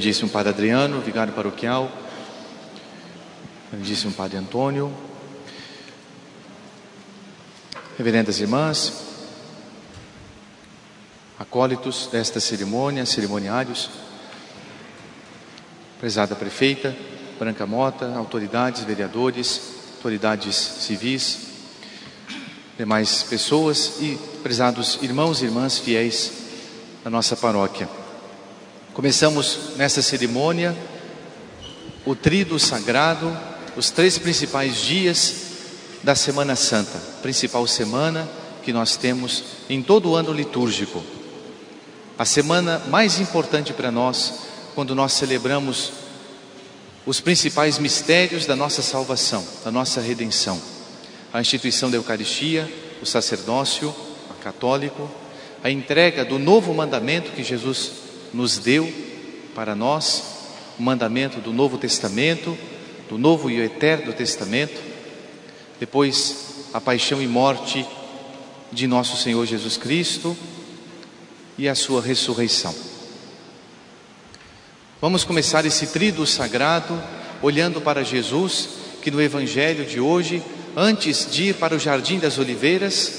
reverendíssimo Padre Adriano, vigário paroquial, reverendíssimo Padre Antônio, reverendas irmãs, acólitos desta cerimônia, cerimoniários, prezada prefeita Branca Mota, autoridades, vereadores, autoridades civis, demais pessoas e prezados irmãos e irmãs fiéis da nossa paróquia. Começamos nessa cerimônia o tríduo sagrado, os 3 principais dias da Semana Santa, principal semana que nós temos em todo o ano litúrgico. A semana mais importante para nós, quando nós celebramos os principais mistérios da nossa salvação, da nossa redenção. A instituição da Eucaristia, o sacerdócio católico, a entrega do novo mandamento que Jesus nos deu para nós, o mandamento do Novo Testamento, do Novo e Eterno Testamento, depois a paixão e morte de nosso Senhor Jesus Cristo e a sua ressurreição. Vamos começar esse tríduo sagrado olhando para Jesus, que no Evangelho de hoje, antes de ir para o Jardim das Oliveiras,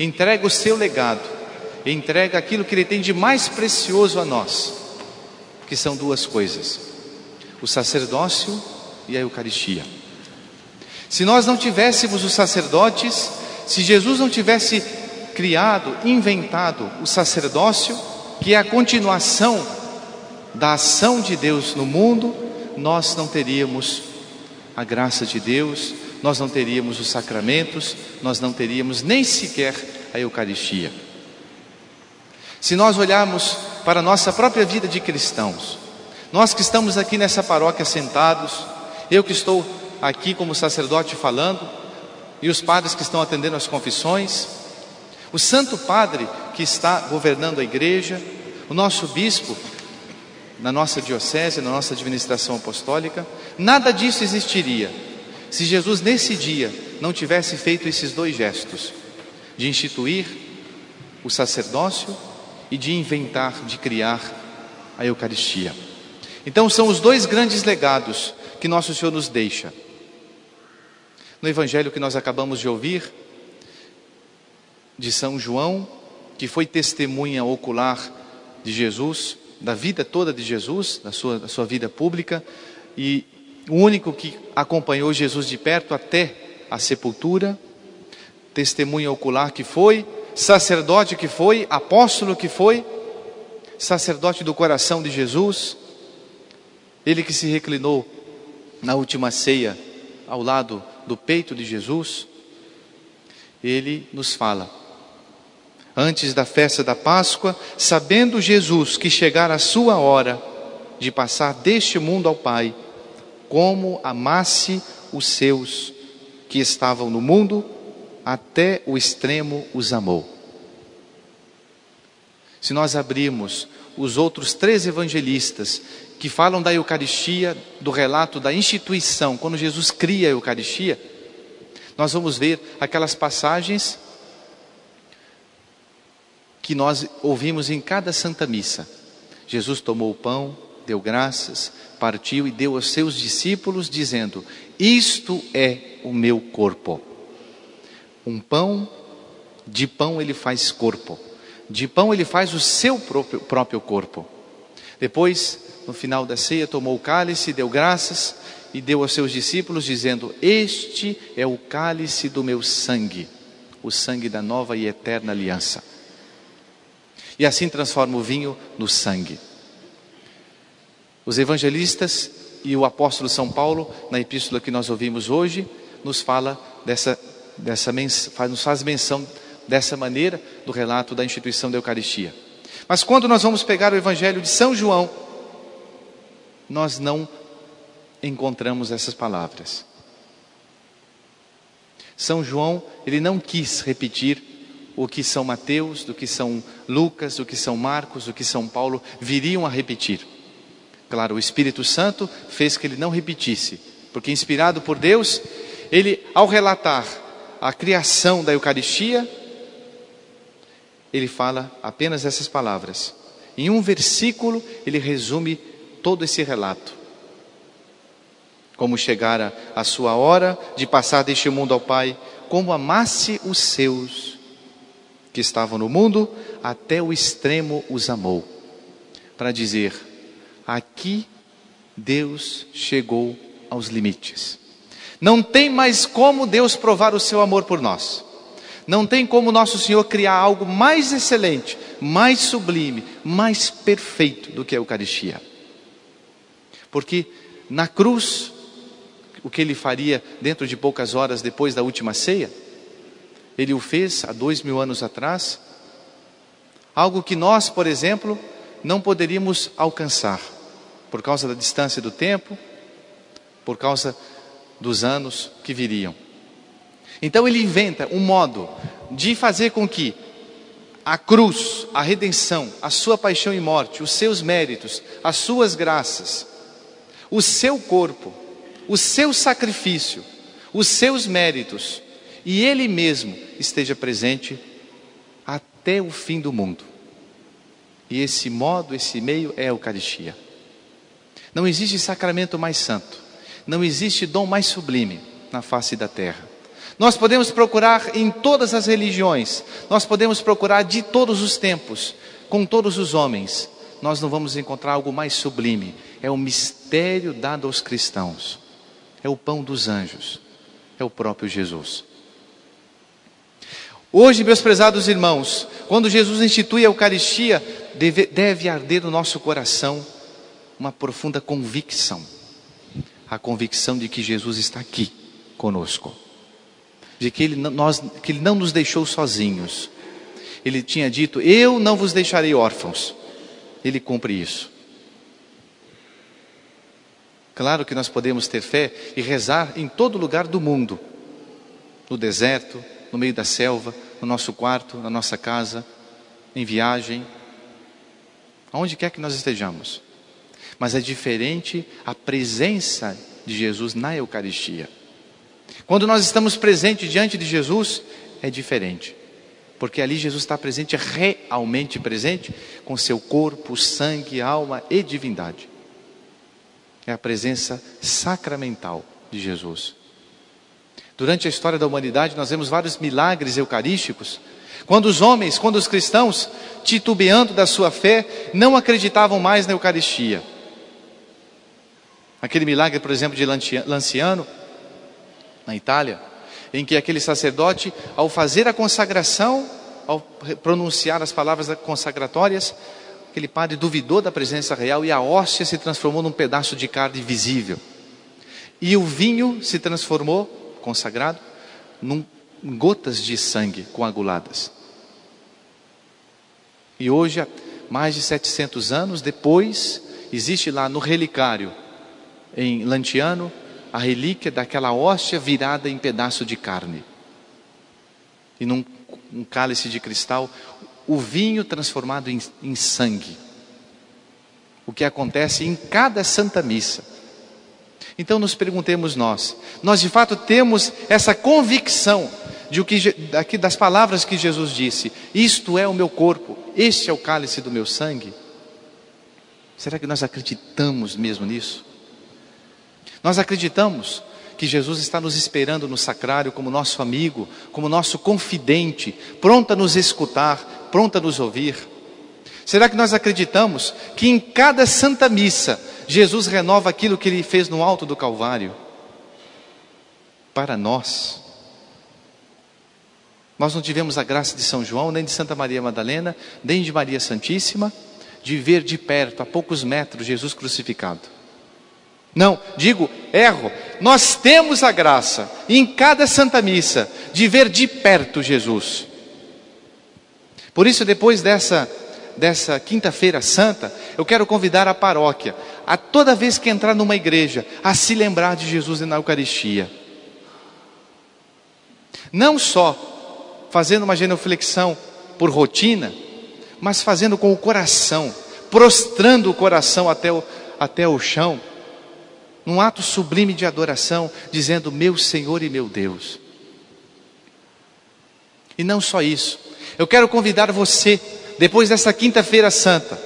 entrega o seu legado, entrega aquilo que Ele tem de mais precioso a nós, que são 2 coisas: o sacerdócio e a Eucaristia. Se nós não tivéssemos os sacerdotes, se Jesus não tivesse criado, inventado o sacerdócio, que é a continuação da ação de Deus no mundo, nós não teríamos a graça de Deus, nós não teríamos os sacramentos, nós não teríamos nem sequer a Eucaristia. Se nós olharmos para a nossa própria vida de cristãos, nós que estamos aqui nessa paróquia sentados, eu que estou aqui como sacerdote falando, e os padres que estão atendendo as confissões, o Santo Padre que está governando a igreja, o nosso bispo na nossa diocese, na nossa administração apostólica, nada disso existiria se Jesus nesse dia não tivesse feito esses 2 gestos, de instituir o sacerdócio e de inventar, de criar a Eucaristia. Então são os 2 grandes legados que nosso Senhor nos deixa. No Evangelho que nós acabamos de ouvir, de São João, que foi testemunha ocular de Jesus, da vida toda de Jesus, da sua vida pública, e o único que acompanhou Jesus de perto até a sepultura, testemunha ocular que foi, sacerdote que foi, apóstolo que foi, sacerdote do coração de Jesus, ele que se reclinou na última ceia ao lado do peito de Jesus. Ele nos fala: antes da festa da Páscoa, sabendo Jesus que chegara a sua hora de passar deste mundo ao Pai, como amasse os seus que estavam no mundo, até o extremo os amou. Se nós abrirmos os outros 3 evangelistas que falam da Eucaristia, do relato da instituição, quando Jesus cria a Eucaristia, nós vamos ver aquelas passagens que nós ouvimos em cada Santa Missa. Jesus tomou o pão, deu graças, partiu e deu aos seus discípulos, dizendo: isto é o meu corpo. Um pão, de pão ele faz corpo, de pão ele faz o seu próprio corpo. Depois, no final da ceia, tomou o cálice, deu graças e deu aos seus discípulos, dizendo: este é o cálice do meu sangue, o sangue da nova e eterna aliança. E assim transforma o vinho no sangue. Os evangelistas e o apóstolo São Paulo, na epístola que nós ouvimos hoje, nos fala nos faz menção dessa maneira do relato da instituição da Eucaristia. Mas quando nós vamos pegar o Evangelho de São João, nós não encontramos essas palavras. São João, ele não quis repetir o que São Mateus, do que São Lucas, do que São Marcos, do que São Paulo viriam a repetir. Claro, o Espírito Santo fez que ele não repetisse, porque inspirado por Deus, ele, ao relatar a criação da Eucaristia, ele fala apenas essas palavras. Em um versículo, ele resume todo esse relato. Como chegara a sua hora de passar deste mundo ao Pai, como amasse os seus que estavam no mundo, até o extremo os amou. Para dizer, aqui Deus chegou aos limites. Não tem mais como Deus provar o seu amor por nós. Não tem como nosso Senhor criar algo mais excelente, mais sublime, mais perfeito do que a Eucaristia. Porque na cruz, o que Ele faria dentro de poucas horas depois da última ceia, Ele o fez há 2000 anos atrás, algo que nós, por exemplo, não poderíamos alcançar, por causa da distância do tempo, por causa dos anos que viriam. Então Ele inventa um modo de fazer com que a cruz, a redenção, a sua paixão e morte, os seus méritos, as suas graças, o seu corpo, o seu sacrifício, os seus méritos, e Ele mesmo esteja presente até o fim do mundo. E esse modo, esse meio é a Eucaristia. Não existe sacramento mais santo, não existe dom mais sublime na face da terra. Nós podemos procurar em todas as religiões, nós podemos procurar de todos os tempos, com todos os homens, nós não vamos encontrar algo mais sublime. É o mistério dado aos cristãos, é o pão dos anjos, é o próprio Jesus. Hoje, meus prezados irmãos, quando Jesus institui a Eucaristia, deve arder no nosso coração uma profunda convicção. A convicção de que Jesus está aqui conosco. De que Ele não nos deixou sozinhos. Ele tinha dito, eu não vos deixarei órfãos. Ele cumpre isso. Claro que nós podemos ter fé e rezar em todo lugar do mundo. No deserto, no meio da selva, no nosso quarto, na nossa casa, em viagem, aonde quer que nós estejamos. Mas é diferente a presença de Jesus na Eucaristia. Quando nós estamos presentes diante de Jesus, é diferente. Porque ali Jesus está presente, realmente presente, com seu corpo, sangue, alma e divindade. É a presença sacramental de Jesus. Durante a história da humanidade, nós vemos vários milagres eucarísticos. Quando os homens, quando os cristãos, titubeando da sua fé, não acreditavam mais na Eucaristia. Aquele milagre, por exemplo, de Lanciano, na Itália, em que aquele sacerdote, ao fazer a consagração, ao pronunciar as palavras consagratórias, aquele padre duvidou da presença real e a hóstia se transformou num pedaço de carne visível. E o vinho se transformou, consagrado, em gotas de sangue coaguladas. E hoje, mais de 700 anos depois, existe lá no relicário, em Lanciano, a relíquia daquela hóstia virada em pedaço de carne. E num cálice de cristal, o vinho transformado em sangue. O que acontece em cada Santa Missa. Então nos perguntemos nós de fato temos essa convicção aqui das palavras que Jesus disse, isto é o meu corpo, este é o cálice do meu sangue? Será que nós acreditamos mesmo nisso? Nós acreditamos que Jesus está nos esperando no sacrário como nosso amigo, como nosso confidente, pronto a nos escutar, pronto a nos ouvir? Será que nós acreditamos que em cada Santa Missa, Jesus renova aquilo que Ele fez no alto do Calvário? Para nós. Nós não tivemos a graça de São João, nem de Santa Maria Madalena, nem de Maria Santíssima, de ver de perto, a poucos metros, Jesus crucificado. Não, erro. Nós temos a graça, em cada Santa Missa, de ver de perto Jesus. Por isso, depois dessa Quinta-feira Santa, eu quero convidar a paróquia, a toda vez que entrar numa igreja, a se lembrar de Jesus na Eucaristia. Não só fazendo uma genuflexão por rotina, mas fazendo com o coração, prostrando o coração até o chão, num ato sublime de adoração, dizendo, meu Senhor e meu Deus. E não só isso, eu quero convidar você, depois dessa Quinta-feira Santa,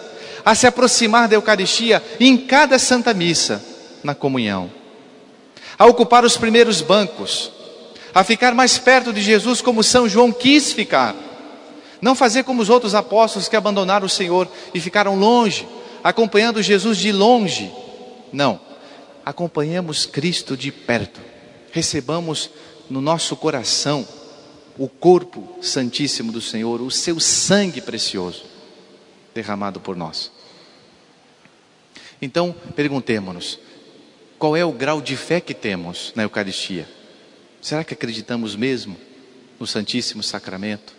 a se aproximar da Eucaristia em cada Santa Missa, na comunhão, a ocupar os primeiros bancos, a ficar mais perto de Jesus como São João quis ficar. Não fazer como os outros apóstolos que abandonaram o Senhor e ficaram longe, acompanhando Jesus de longe. Não, acompanhemos Cristo de perto, recebamos no nosso coração o corpo santíssimo do Senhor, o seu sangue precioso derramado por nós. Então, perguntemo-nos, qual é o grau de fé que temos na Eucaristia? Será que acreditamos mesmo no Santíssimo Sacramento?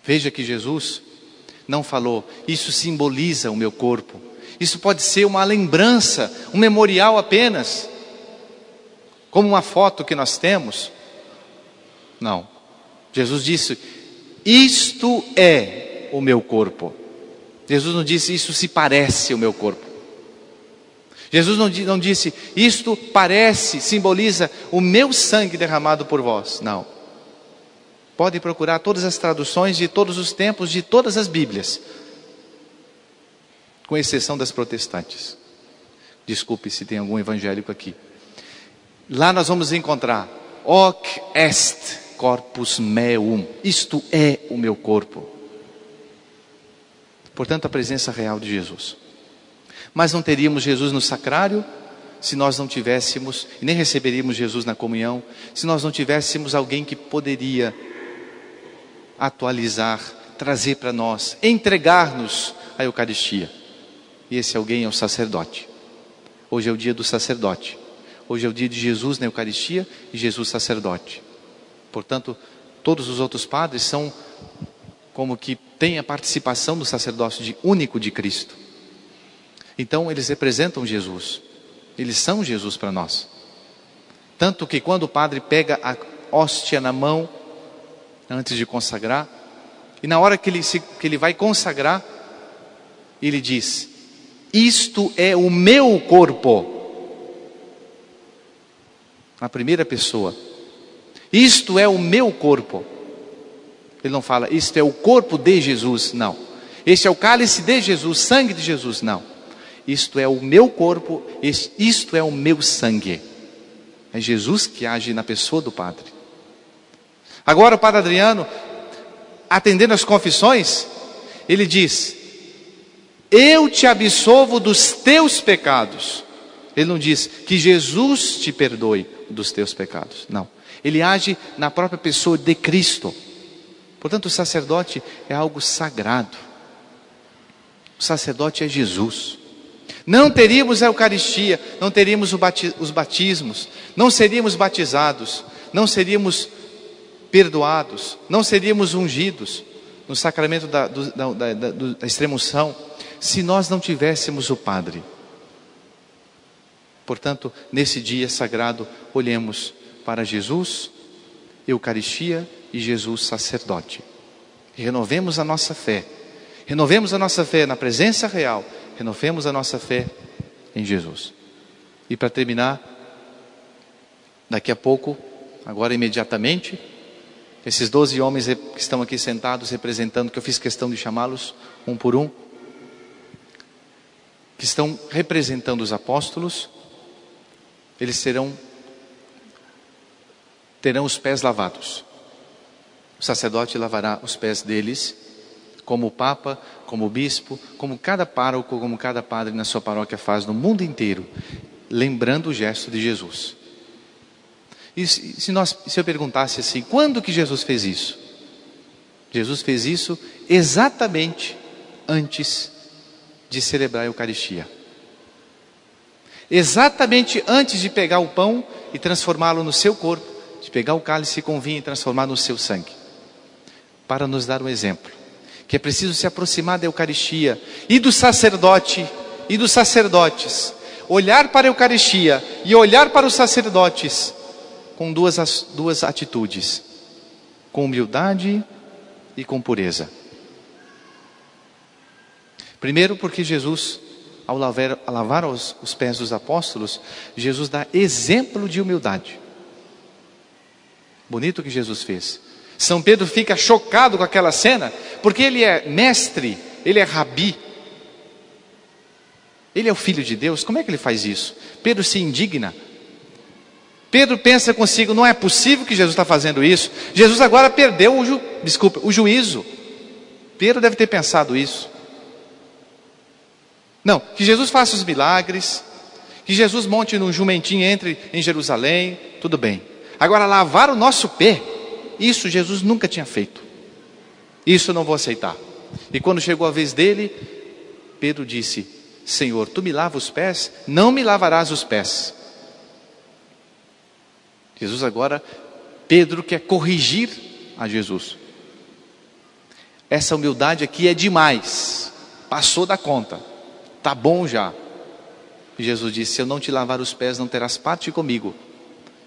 Veja que Jesus não falou, isso simboliza o meu corpo. Isso pode ser uma lembrança, um memorial apenas, como uma foto que nós temos. Não. Jesus disse, isto é o meu corpo. Jesus não disse, isso se parece o meu corpo. Jesus não disse, isto parece, simboliza o meu sangue derramado por vós. Não. Podem procurar todas as traduções de todos os tempos, de todas as Bíblias, com exceção das protestantes. Desculpe se tem algum evangélico aqui. Lá nós vamos encontrar, hoc est corpus meum, isto é o meu corpo. Portanto, a presença real de Jesus. Mas não teríamos Jesus no sacrário se nós não tivéssemos, e nem receberíamos Jesus na comunhão, se nós não tivéssemos alguém que poderia atualizar, trazer para nós, entregar-nos a Eucaristia. E esse alguém é o sacerdote. Hoje é o dia do sacerdote. Hoje é o dia de Jesus na Eucaristia e Jesus sacerdote. Portanto, todos os outros padres são como que têm a participação do sacerdócio único de Cristo. Então eles representam Jesus. Eles são Jesus para nós. Tanto que quando o padre pega a hóstia na mão, antes de consagrar, e na hora que ele vai consagrar, ele diz, isto é o meu corpo. Na primeira pessoa. Isto é o meu corpo. Ele não fala, isto é o corpo de Jesus, não. Este é o cálice de Jesus, sangue de Jesus, não. Isto é o meu corpo, isto é o meu sangue. É Jesus que age na pessoa do Padre. Agora o Padre Adriano, atendendo às confissões, ele diz, eu te absolvo dos teus pecados. Ele não diz que Jesus te perdoe dos teus pecados, não. Ele age na própria pessoa de Cristo. Portanto, o sacerdote é algo sagrado. O sacerdote é Jesus. Não teríamos a Eucaristia, não teríamos os batismos, não seríamos batizados, não seríamos perdoados, não seríamos ungidos no sacramento da extrema-unção, se nós não tivéssemos o Padre. Portanto, nesse dia sagrado, olhemos para Jesus, Eucaristia e Jesus sacerdote. Renovemos a nossa fé. Renovemos a nossa fé na presença real. Renovemos a nossa fé em Jesus. E para terminar, daqui a pouco, agora imediatamente, esses 12 homens que estão aqui sentados representando, que eu fiz questão de chamá-los um por um, que estão representando os apóstolos, eles terão os pés lavados. O sacerdote lavará os pés deles, como o Papa, como o Bispo, como cada pároco, como cada padre na sua paróquia faz no mundo inteiro, lembrando o gesto de Jesus. E se eu perguntasse assim, quando que Jesus fez isso? Jesus fez isso exatamente antes de celebrar a Eucaristia. Exatamente antes de pegar o pão e transformá-lo no seu corpo, de pegar o cálice com vinho e transformar no seu sangue. Para nos dar um exemplo, que é preciso se aproximar da Eucaristia e do sacerdote e dos sacerdotes, olhar para a Eucaristia e olhar para os sacerdotes com duas atitudes, com humildade e com pureza. Primeiro porque Jesus, ao lavar os pés dos apóstolos, Jesus dá exemplo de humildade. Bonito o que Jesus fez. São Pedro fica chocado com aquela cena, porque ele é mestre ele é rabi, ele é o Filho de Deus, como é que ele faz isso? Pedro se indigna. Pedro pensa consigo, não é possível que Jesus está fazendo isso. Jesus agora perdeu o juízo. Pedro deve ter pensado isso. Não, que Jesus faça os milagres, que Jesus monte num jumentinho e entre em Jerusalém, tudo bem. Agora lavar o nosso pé, isso Jesus nunca tinha feito. Isso eu não vou aceitar. E quando chegou a vez dele, Pedro disse: Senhor, tu me lavas os pés? Não me lavarás os pés. Jesus agora, Pedro quer corrigir a Jesus. Essa humildade aqui é demais, passou da conta, tá bom já. E Jesus disse: se eu não te lavar os pés, não terás parte comigo.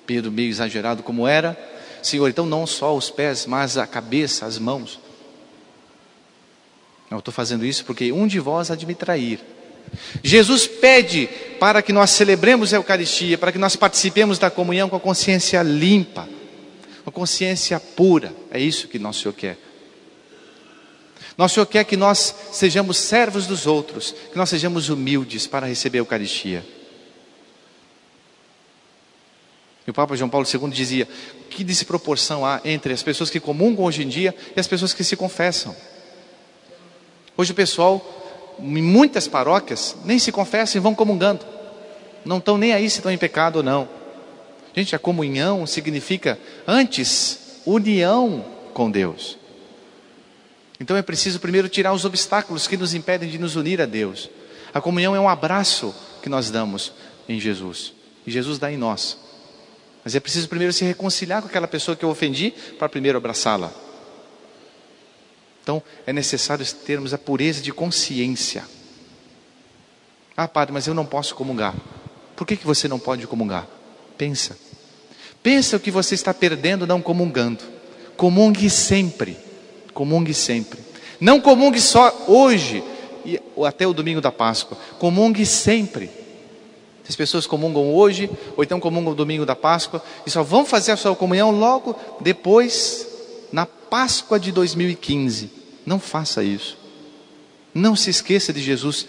Pedro, meio exagerado como era: Senhor, então não só os pés, mas a cabeça, as mãos. Eu estou fazendo isso porque um de vós há de me trair. Jesus pede para que nós celebremos a Eucaristia, para que nós participemos da comunhão com a consciência limpa, com a consciência pura. É isso que nosso Senhor quer. Nosso Senhor quer que nós sejamos servos dos outros, que nós sejamos humildes para receber a Eucaristia. E o Papa João Paulo II dizia: que desproporção há entre as pessoas que comungam hoje em dia e as pessoas que se confessam. Hoje o pessoal, em muitas paróquias, nem se confessam e vão comungando. Não estão nem aí se estão em pecado ou não. Gente, a comunhão significa, antes, união com Deus. Então é preciso primeiro tirar os obstáculos que nos impedem de nos unir a Deus. A comunhão é um abraço que nós damos em Jesus. E Jesus dá em nós. Mas é preciso primeiro se reconciliar com aquela pessoa que eu ofendi, para primeiro abraçá-la. Então é necessário termos a pureza de consciência. Ah, padre, mas eu não posso comungar. Por que você não pode comungar? Pensa. Pensa o que você está perdendo não comungando. Comungue sempre. Comungue sempre. Não comungue só hoje ou até o domingo da Páscoa. Comungue sempre. As pessoas comungam hoje, ou então comungam no domingo da Páscoa, e só vão fazer a sua comunhão logo depois, na Páscoa de 2015. Não faça isso. Não se esqueça de Jesus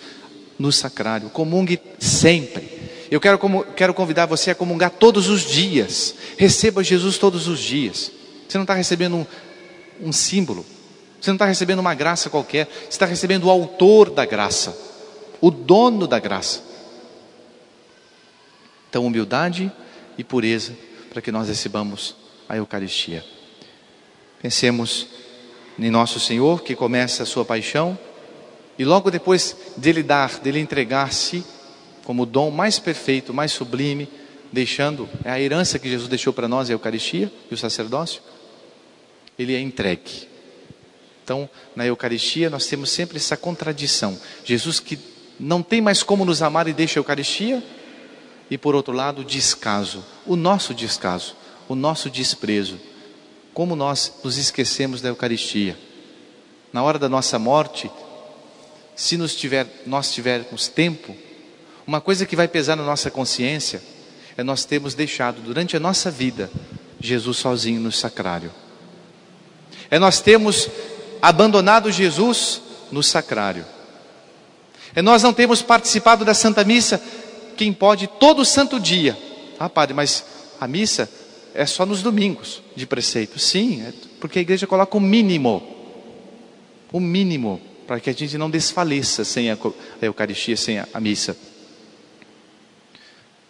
no sacrário. Comungue sempre. Eu quero convidar você a comungar todos os dias. Receba Jesus todos os dias. Você não está recebendo um símbolo. Você não está recebendo uma graça qualquer. Você está recebendo o autor da graça, o dono da graça. Então, humildade e pureza para que nós recebamos a Eucaristia. Pensemos em nosso Senhor, que começa a sua paixão, e logo depois dele entregar-se como o dom mais perfeito, mais sublime, deixando, é a herança que Jesus deixou para nós, a Eucaristia e o sacerdócio, ele é entregue. Então, na Eucaristia nós temos sempre essa contradição. Jesus que não tem mais como nos amar e deixa a Eucaristia, e por outro lado, o descaso, o nosso desprezo. Como nós nos esquecemos da Eucaristia. Na hora da nossa morte, se nós tivermos tempo, uma coisa que vai pesar na nossa consciência é nós termos deixado durante a nossa vida Jesus sozinho no sacrário. É nós termos abandonado Jesus no sacrário. É nós não termos participado da Santa Missa, quem pode todo santo dia. Ah, padre, mas a missa é só nos domingos de preceito. Sim, porque a igreja coloca o mínimo, para que a gente não desfaleça sem a Eucaristia, sem a missa.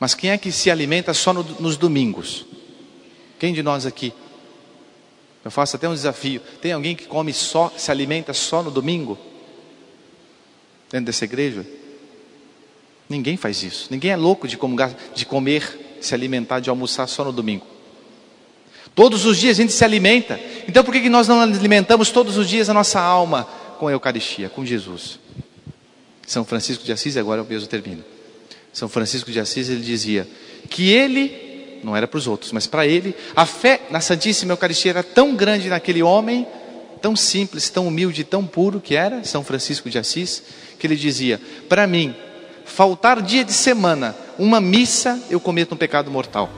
Mas quem é que se alimenta só nos domingos? Quem de nós aqui? Eu faço até um desafio. Tem alguém que se alimenta só no domingo? Dentro dessa igreja? Ninguém faz isso. Ninguém é louco de comer, se alimentar, de almoçar só no domingo. Todos os dias a gente se alimenta. Então por que nós não alimentamos todos os dias a nossa alma com a Eucaristia, com Jesus? São Francisco de Assis, agora eu mesmo termino. São Francisco de Assis, ele dizia que ele, não era para os outros, mas para ele, a fé na Santíssima Eucaristia era tão grande naquele homem, tão simples, tão humilde, tão puro que era São Francisco de Assis, que ele dizia: para mim, faltar dia de semana, uma missa, eu cometo um pecado mortal.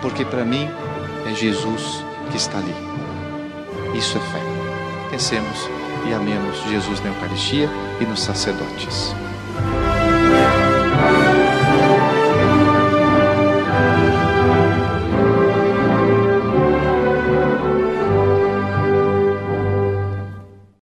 Porque para mim é Jesus que está ali. Isso é fé. Pensemos e amemos Jesus na Eucaristia e nos sacerdotes.